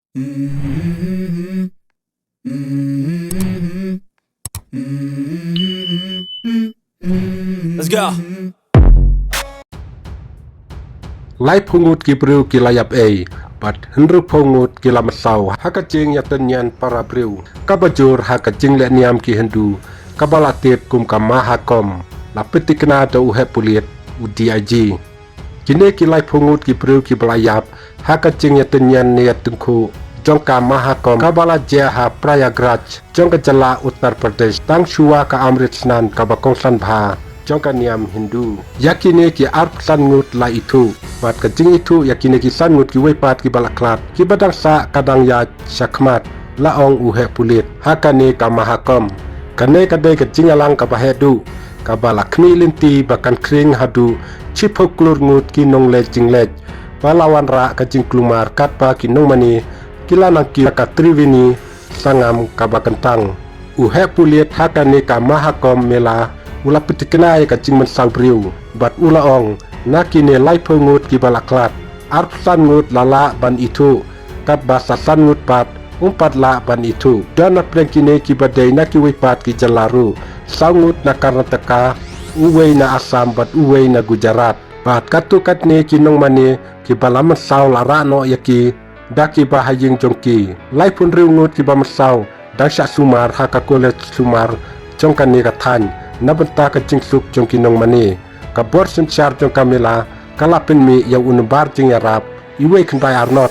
Let's go. Lai pungut kibriu kilayap bat henru pungut kilamasau hakajing yatenyan para briu kabajur hakajing le niam ki hendu kabalatip kum kamahakom lapeti kena do uhe pulit UDIG kini kilai pungut kibriu kibalayap hakajing yatenyan niat tungku jongka mahakom kabala jaha Prayagraj jongka jala Uttar Pradesh tang shua ka Amritsnan kabakongsan bha jongka niam Hindu yakini ki arpsan ngut la itu bat kajing itu yakini ki sangut ki wepat ki balaklat ki badang sa kadang ya syakmat laong uhe pulit hakani ka mahakom kane kadai kajing alang ka bahedu ka balakmi linti bakan kring hadu chipoklur ngut ki nong le jinglej balawan ra kajing klumar katpa ki nong mani kilanang ki ka trivini sangam ka bakentang uhe pulit hakani ka mahakom mela ula petikenai kacing mensang briu bat ulaong nakine lai pungut ki balaklat arpsan ngut lala ban itu kat basa sangut pat umpat la ban itu dan aprengkine ki badai naki wipat ki jalaru sangut na Karnataka uwei na Assam bat uwei na Gujarat bat katu katne kinong mani ki balaman saw lara no yaki daki bahaying jongki lai pun riungut ki bamasau dasya sumar hakakulet sumar jongkani kathan nabenta kacing suk jong kinong mani kabor sensyar jong kamila kalapin mi yang unebar jing yarap iwe kentai arnot